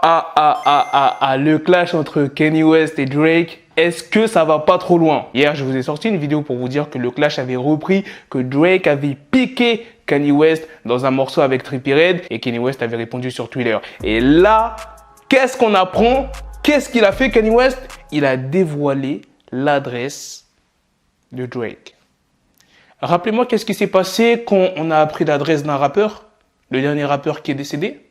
Le clash entre Kanye West et Drake, est-ce que ça va pas trop loin? Hier, je vous ai sorti une vidéo pour vous dire que le clash avait repris, que Drake avait piqué Kanye West dans un morceau avec Trippie Redd et Kanye West avait répondu sur Twitter. Et là, qu'est-ce qu'on apprend? Qu'est-ce qu'il a fait, Kanye West? Il a dévoilé l'adresse de Drake. Rappelez-moi, qu'est-ce qui s'est passé quand on a appris l'adresse d'un rappeur? Le dernier rappeur qui est décédé?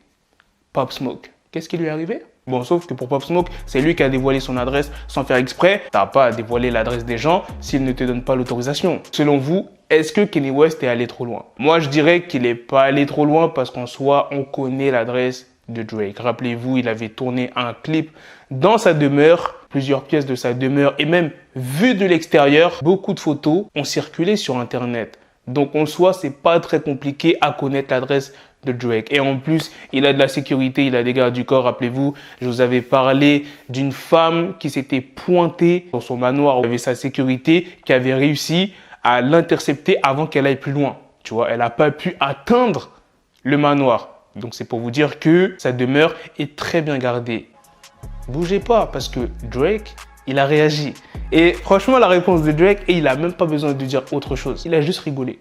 Pop Smoke. Qu'est-ce qui lui est arrivé? Bon, sauf que pour Pop Smoke, c'est lui qui a dévoilé son adresse sans faire exprès. T'as pas à dévoiler l'adresse des gens s'ils ne te donnent pas l'autorisation. Selon vous, est-ce que Kanye West est allé trop loin? Moi, je dirais qu'il n'est pas allé trop loin parce qu'en soi, on connaît l'adresse de Drake. Rappelez-vous, il avait tourné un clip dans sa demeure, plusieurs pièces de sa demeure et même vu de l'extérieur, beaucoup de photos ont circulé sur Internet. Donc en soi, c'est pas très compliqué à connaître l'adresse de Drake. Et en plus, il a de la sécurité, il a des gardes du corps. Rappelez-vous, je vous avais parlé d'une femme qui s'était pointée dans son manoir. Il avait sa sécurité qui avait réussi à l'intercepter avant qu'elle aille plus loin. Tu vois, elle n'a pas pu atteindre le manoir. Donc c'est pour vous dire que sa demeure est très bien gardée. Bougez pas parce que Drake, il a réagi. Et franchement, la réponse de Drake, et il n'a même pas besoin de dire autre chose. Il a juste rigolé.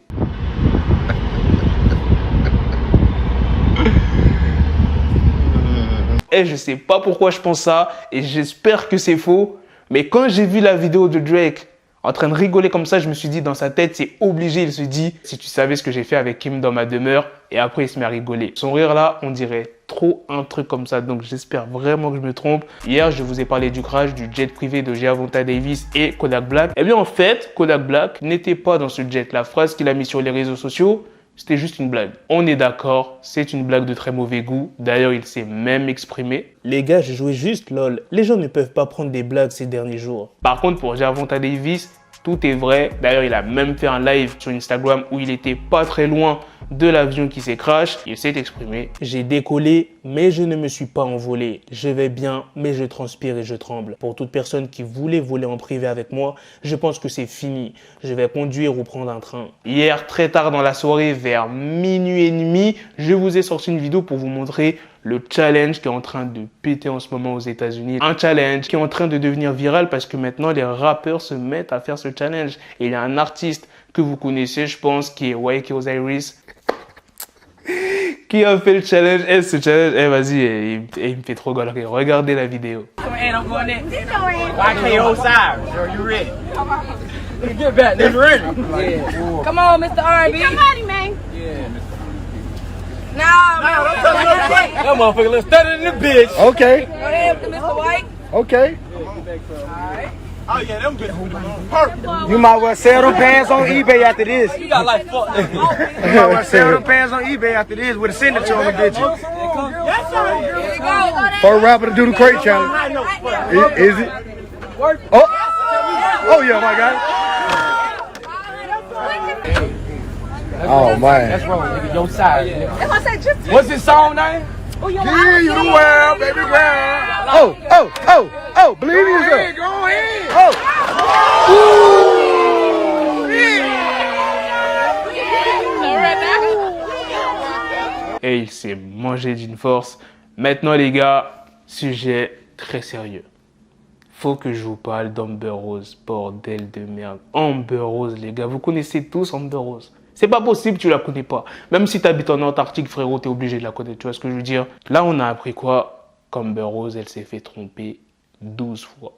Et je sais pas pourquoi je pense ça et j'espère que c'est faux. Mais quand j'ai vu la vidéo de Drake en train de rigoler comme ça, je me suis dit dans sa tête, c'est obligé. Il se dit, si tu savais ce que j'ai fait avec Kim dans ma demeure. Et après, il se met à rigoler. Son rire là, on dirait trop un truc comme ça. Donc, j'espère vraiment que je me trompe. Hier, je vous ai parlé du crash du jet privé de Gervonta Davis et Kodak Black. Eh bien, en fait, Kodak Black n'était pas dans ce jet. La phrase qu'il a mise sur les réseaux sociaux, c'était juste une blague. On est d'accord, c'est une blague de très mauvais goût. D'ailleurs, il s'est même exprimé. Les gars, j'ai joué juste lol. Les gens ne peuvent pas prendre des blagues ces derniers jours. Par contre, pour Gervonta Davis, tout est vrai. D'ailleurs, il a même fait un live sur Instagram où il était pas très loin de l'avion qui s'est crash. Il s'est exprimé. J'ai décollé, mais je ne me suis pas envolé. Je vais bien, mais je transpire et je tremble. Pour toute personne qui voulait voler en privé avec moi, je pense que c'est fini. Je vais conduire ou prendre un train. Hier, très tard dans la soirée, vers minuit et demi, je vous ai sorti une vidéo pour vous montrer le challenge qui est en train de péter en ce moment aux États-Unis. Un challenge qui est en train de devenir viral parce que maintenant les rappeurs se mettent à faire ce challenge. Et il y a un artiste que vous connaissez, je pense, qui est Wyclef Osiris, qui a fait le challenge. Et ce challenge, vas-y, il me fait trop galerie. Regardez la vidéo. YK Osiris, you ready? Get back, nigga. Ready? Come on, Mr. R&B. Get your money, man. Nah, man. That motherfucker looks better than the bitch. Okay. Go ahead, Mr. White. Okay. Alright. Oh yeah, them bitches perfect. You might well sell them pants on eBay after this. You got like fuck. You might well sell them pants on eBay after this with a signature on the bitches. Yes, sir. Here you go. For a rapper to do the crate challenge. Is it? Oh yeah, my guy. Oh man. That's wrong, nigga. Your side. That's what I said. Just What's his song name? oh, you Give you the world, baby girl. Oh, believe yourself. Go ahead. Et il s'est mangé d'une force. Maintenant les gars, sujet très sérieux. Faut que je vous parle d'Amber Rose, bordel de merde. Amber Rose les gars, vous connaissez tous Amber Rose. C'est pas possible, tu la connais pas. Même si tu habites en Antarctique, frérot, t'es obligé de la connaître. Tu vois ce que je veux dire? Là, on a appris quoi? Qu'Amber Rose, elle s'est fait tromper 12 fois.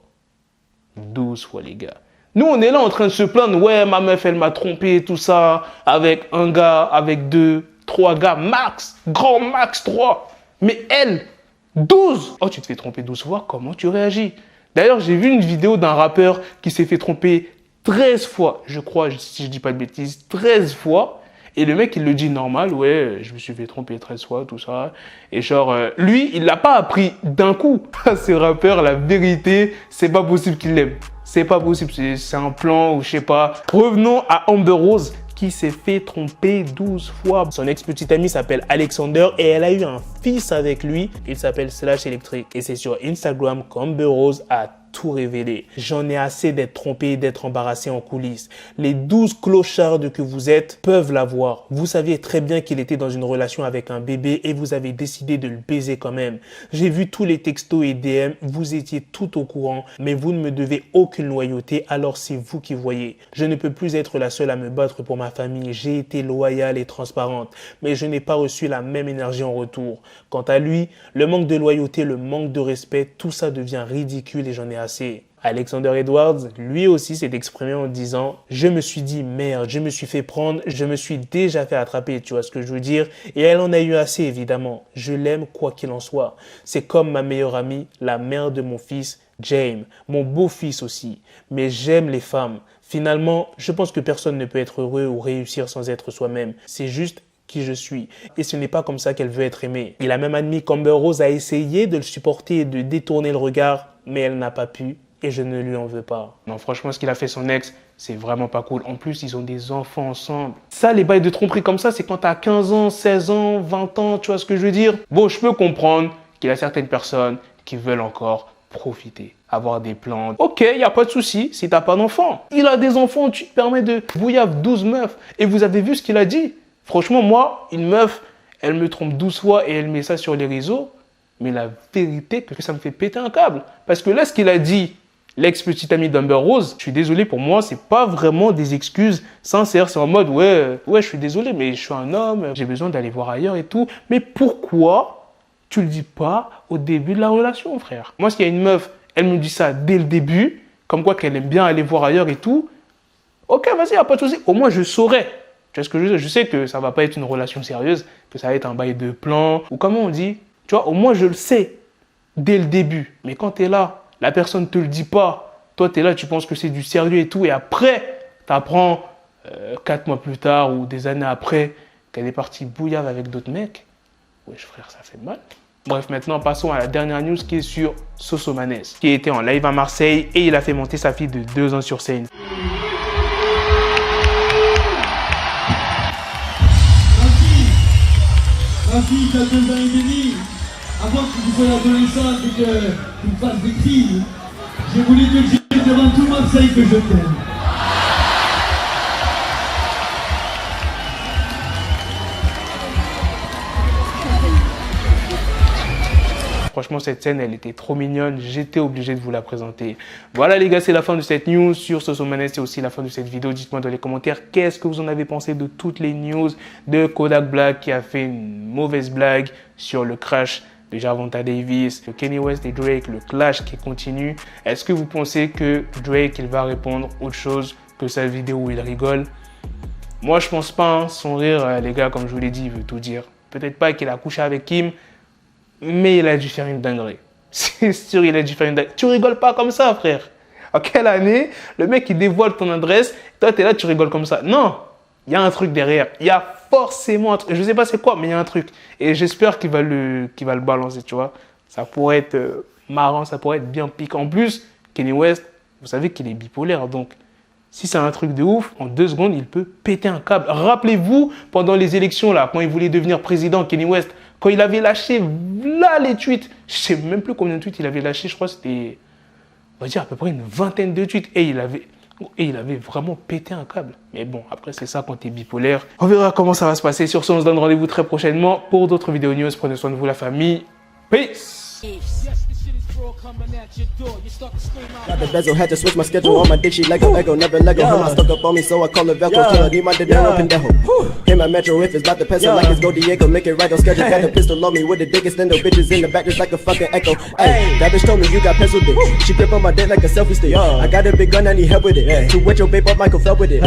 12 fois, les gars. Nous, on est là en train de se plaindre. Ouais, ma meuf, elle m'a trompé, tout ça. Avec un gars, avec 2, 3 gars, max. Grand max 3. Mais elle, 12. Oh, tu te fais tromper 12 fois, comment tu réagis? D'ailleurs, j'ai vu une vidéo d'un rappeur qui s'est fait tromper 13 fois, je crois, si je dis pas de bêtises, 13 fois. Et le mec, il le dit normal, ouais, je me suis fait tromper 13 fois, tout ça. Et genre, lui, il l'a pas appris d'un coup. Ce rappeur, la vérité, c'est pas possible qu'il l'aime. C'est pas possible, c'est un plan ou je sais pas. Revenons à Amber Rose qui s'est fait tromper 12 fois. Son ex-petite amie s'appelle Alexander et elle a eu un fils avec lui. Il s'appelle Slash Electric. Et c'est sur Instagram qu'Amber Rose a tout révélé. J'en ai assez d'être trompé et d'être embarrassé en coulisses. Les 12 clochards que vous êtes peuvent l'avoir. Vous saviez très bien qu'il était dans une relation avec un bébé et vous avez décidé de le baiser quand même. J'ai vu tous les textos et DM, vous étiez tout au courant, mais vous ne me devez aucune loyauté, alors c'est vous qui voyez. Je ne peux plus être la seule à me battre pour ma famille. J'ai été loyale et transparente, mais je n'ai pas reçu la même énergie en retour. Quant à lui, le manque de loyauté, le manque de respect, tout ça devient ridicule et j'en ai assez. Alexander Edwards, lui aussi s'est exprimé en disant « Je me suis dit merde, je me suis fait prendre, je me suis déjà fait attraper, tu vois ce que je veux dire ?» Et elle en a eu assez évidemment. Je l'aime quoi qu'il en soit. C'est comme ma meilleure amie, la mère de mon fils, James, mon beau-fils aussi. Mais j'aime les femmes. Finalement, je pense que personne ne peut être heureux ou réussir sans être soi-même. C'est juste qui je suis. Et ce n'est pas comme ça qu'elle veut être aimée. Il a même admis qu'Amber Rose a essayé de le supporter et de détourner le regard, mais elle n'a pas pu. Et je ne lui en veux pas. Non, franchement, ce qu'il a fait son ex, c'est vraiment pas cool. En plus, ils ont des enfants ensemble. Ça, les bails de tromperie comme ça, c'est quand t'as 15 ans, 16 ans, 20 ans, tu vois ce que je veux dire? Bon, je peux comprendre qu'il y a certaines personnes qui veulent encore profiter, avoir des plans. Ok, il n'y a pas de souci si t'as pas d'enfant. Il a des enfants, tu te permets de bouillave 12 meufs. Et vous avez vu ce qu'il a dit? Franchement, moi, une meuf, elle me trompe 12 fois et elle met ça sur les réseaux. Mais la vérité, que ça me fait péter un câble. Parce que là, ce qu'il a dit, l'ex-petite amie d'Amber Rose, je suis désolé, pour moi, c'est pas vraiment des excuses sincères. C'est en mode, ouais, je suis désolé, mais je suis un homme, j'ai besoin d'aller voir ailleurs et tout. Mais pourquoi tu le dis pas au début de la relation, frère? Moi, s'il y a une meuf, elle me dit ça dès le début, comme quoi qu'elle aime bien aller voir ailleurs et tout, ok, vas-y, y a pas de souci. Au moins, je saurais. Tu vois ce que je veux dire? Je sais que ça va pas être une relation sérieuse, que ça va être un bail de plan, ou comment on dit, tu vois, au moins, je le sais dès le début. Mais quand tu es là, la personne ne te le dit pas. Toi, tu es là, tu penses que c'est du sérieux et tout. Et après, tu apprends 4 mois plus tard ou des années après qu'elle est partie bouillave avec d'autres mecs. Wesh frère, ça fait mal. Bref, maintenant, passons à la dernière news qui est sur Sosomanes, qui était en live à Marseille et il a fait monter sa fille de 2 ans sur scène. Ma fille, t'as 2 ans et demi. Avant que tu sois adolescente et que tu me fasses des crimes, j'ai voulu te dire devant tout Marseille que je t'aime. Franchement, cette scène, elle était trop mignonne. J'étais obligé de vous la présenter. Voilà les gars, c'est la fin de cette news sur Sosomanes. C'est aussi la fin de cette vidéo. Dites-moi dans les commentaires qu'est-ce que vous en avez pensé de toutes les news de Kodak Black qui a fait une mauvaise blague sur le crash de Gervonta Davis, de Kanye West et Drake, le clash qui continue. Est-ce que vous pensez que Drake, il va répondre autre chose que sa vidéo où il rigole? Moi, je pense pas. Hein. Son rire, les gars, comme je vous l'ai dit, il veut tout dire. Peut-être pas qu'il a couché avec Kim, mais il a dû faire une dinguerie. C'est sûr, il a dû faire une dinguerie. Tu rigoles pas comme ça, frère. En quelle année, le mec, il dévoile ton adresse, toi, tu es là, tu rigoles comme ça. Non, il y a un truc derrière. Il y a forcément un truc. Je sais pas c'est quoi, mais il y a un truc. Et j'espère qu'il va le balancer, tu vois. Ça pourrait être marrant, ça pourrait être bien piquant. En plus, Kanye West, vous savez qu'il est bipolaire, donc si c'est un truc de ouf, en 2 secondes, il peut péter un câble. Rappelez-vous, pendant les élections, là, quand il voulait devenir président, Kanye West, quand il avait lâché là les tweets, je sais même plus combien de tweets il avait lâché, je crois que c'était, on va dire à peu près une 20aine de tweets. Et il avait vraiment pété un câble. Mais bon, après c'est ça quand t'es bipolaire. On verra comment ça va se passer. Sur ce, on se donne rendez-vous très prochainement pour d'autres vidéos news. Prenez soin de vous la famille. Peace. Got the bezel, had to switch my schedule. On my dick, she Lego, never Lego. Him, I stuck up on me, so I call it Velcro. Killer, need my dinero, pendejo. Him, my metro, if it's about the pencil, like it's Go Diego, make it right on schedule. Got the pistol on me with the biggest endo bitches in the back, just like a fucking echo. Hey, that bitch told me you got pencil dick. She grip on my dick like a selfie stick. I got a big gun, I need help with it. To wet your babe up, Michael fell with it.